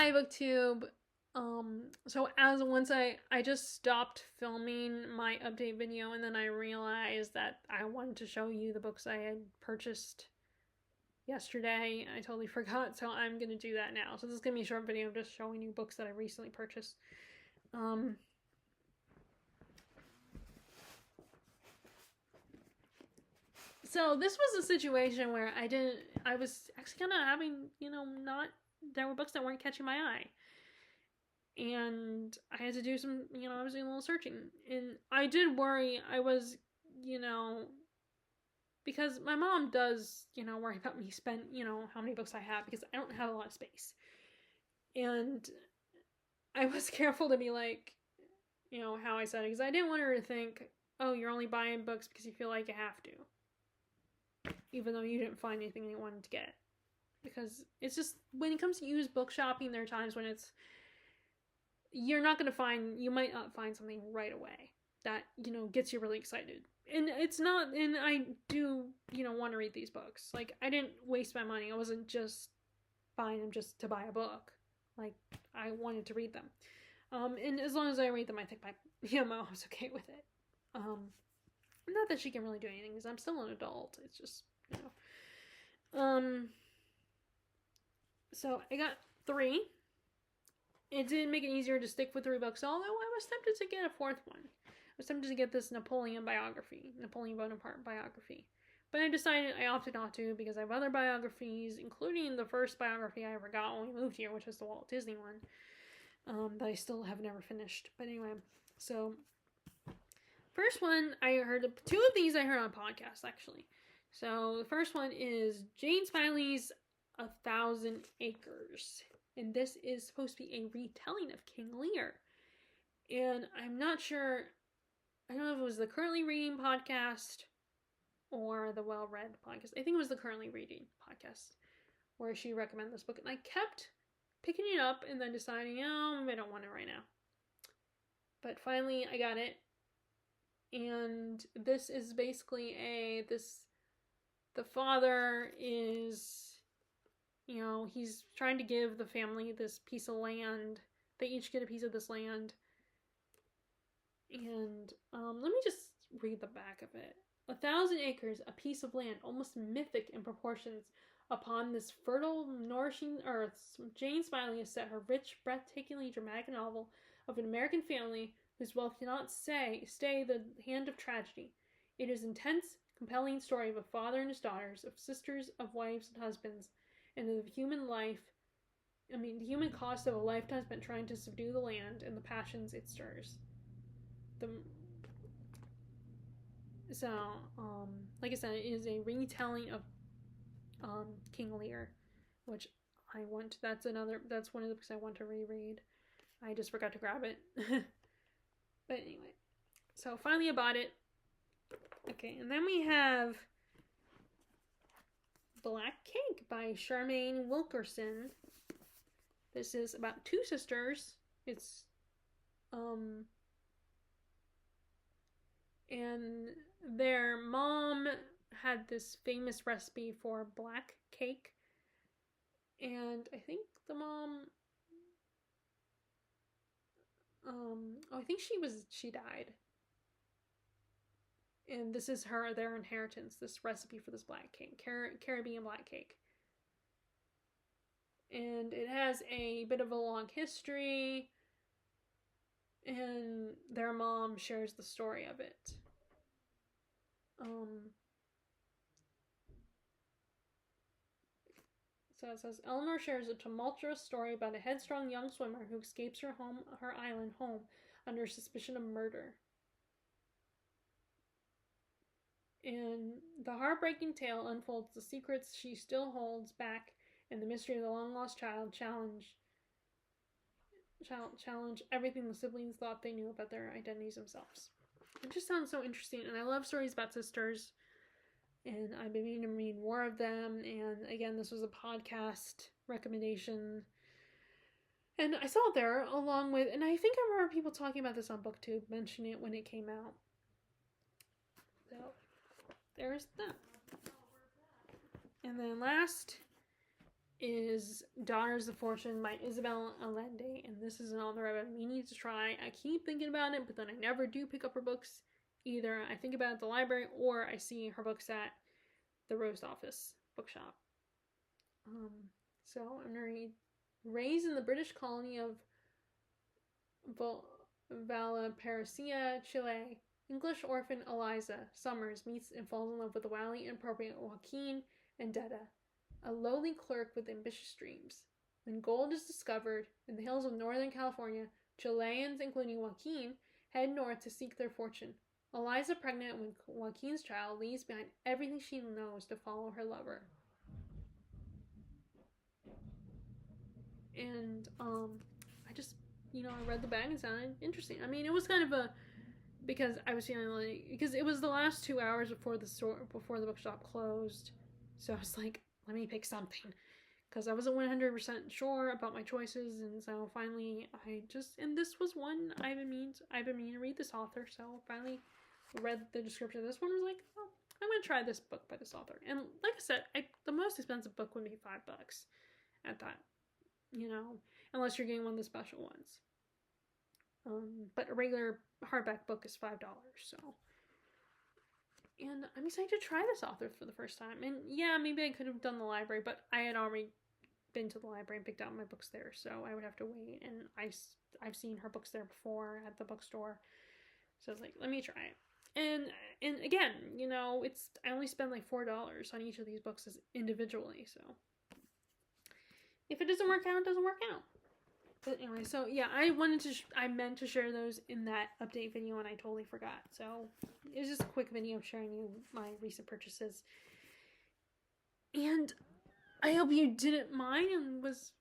Hi, BookTube. So as once I just stopped filming my update video, and then I realized that I wanted to show you the books I had purchased yesterday. I totally forgot, so I'm gonna do that now. So this is gonna be a short video just showing you books that I recently purchased. So this was a situation where I was actually kind of having, there were books that weren't catching my eye. And I had to do some, I was doing a little searching. And I did worry. I was, because my mom does, worry about me spend, how many books I have because I don't have a lot of space. And I was careful to be like, how I said it, because I didn't want her to think, oh, you're only buying books because you feel like you have to. Even though you didn't find anything you wanted to get. Because it's just, when it comes to used book shopping, there are times when you might not find something right away that, gets you really excited. And it's not, and I do, want to read these books. Like, I didn't waste my money. I wasn't just buying them just to buy a book. Like, I wanted to read them. And as long as I read them, I think my mom's okay with it. Not that she can really do anything, because I'm still an adult. It's just, So I got 3. It did make it easier to stick with 3 books, although I was tempted to get a 4th one. I was tempted to get this Napoleon Bonaparte biography. But I decided I opted not to because I have other biographies, including the first biography I ever got when we moved here, which was the Walt Disney one, that I still have never finished. But anyway, so first one I heard, 2 of these I heard on a podcast, actually. So the first one is Jane Smiley's 1,000 Acres. And this is supposed to be a retelling of King Lear. And I'm not sure, I don't know if it was the Currently Reading podcast or the Well Read podcast. I think it was the Currently Reading podcast where she recommended this book. And I kept picking it up and then deciding, maybe I don't want it right now. But finally I got it. And this is basically the father is, he's trying to give the family this piece of land. They each get a piece of this land. And let me just read the back of it. 1,000 acres, a piece of land, almost mythic in proportions. Upon this fertile, nourishing earth, Jane Smiley has set her rich, breathtakingly dramatic novel of an American family whose wealth cannot stay the hand of tragedy. It is an intense, compelling story of a father and his daughters, of sisters, of wives and husbands, and of the human cost of a lifetime spent trying to subdue the land and the passions it stirs. Like I said, it is a retelling of King Lear, which that's one of the books I want to reread. I just forgot to grab it. But anyway, so finally I bought it. Okay, and then we have Black Cake by Charmaine Wilkerson. This is about 2 sisters. It's and their mom had this famous recipe for black cake, and I think the mom I think she died, and this is their inheritance, this recipe for this black cake, Caribbean black cake. And it has a bit of a long history, and their mom shares the story of it. So it says, Eleanor shares a tumultuous story about a headstrong young swimmer who escapes her island home under suspicion of murder. And the heartbreaking tale unfolds the secrets she still holds back, and the mystery of the long-lost child challenge everything the siblings thought they knew about their identities themselves. It just sounds so interesting, and I love stories about sisters, and I've been meaning to read more of them. And again, this was a podcast recommendation, and I saw it there along with, and I think I remember people talking about this on BookTube, mentioning it when it came out. So there's that. And then last is Daughters of Fortune by Isabel Allende, and this is an author I've been meaning to try. I keep thinking about it, but then I never do pick up her books. Either I think about it at the library, or I see her books at the Rose Office bookshop. So I'm gonna read Raised in the British colony of Valparaiso, Chile, English orphan Eliza Summers meets and falls in love with the wildly inappropriate Joaquin Endeta, a lowly clerk with ambitious dreams. When gold is discovered in the hills of Northern California, Chileans, including Joaquin, head north to seek their fortune. Eliza, pregnant with Joaquin's child, leaves behind everything she knows to follow her lover. And I just, I read the bag and it sounded interesting. I mean, it was kind of because I was feeling like, because it was the last 2 hours before the bookshop closed, so I was like, let me pick something, because I wasn't 100% sure about my choices, and so finally and this was one I've been meaning to read this author, so finally read the description of this one, was like, oh, I'm gonna try this book by this author. And like I said, the most expensive book would be $5 at that, unless you're getting one of the special ones. But a regular hardback book is $5, so. And I'm excited to try this author for the first time. And yeah, maybe I could have done the library, but I had already been to the library and picked out my books there, so I would have to wait. And I've seen her books there before at the bookstore, so I was like, let me try it. And again, I only spend like $4 on each of these books individually, so if it doesn't work out, it doesn't work out. But anyway, so yeah, I meant to share those in that update video, and I totally forgot. So it was just a quick video sharing you my recent purchases. And I hope you didn't mind and was,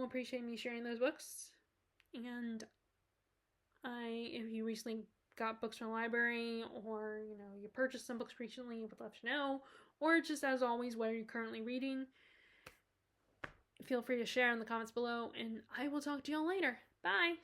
appreciate me sharing those books. And if you recently got books from the library, or, you purchased some books recently, I would love to know. Or just as always, what are you currently reading? Feel free to share in the comments below, and I will talk to y'all later. Bye!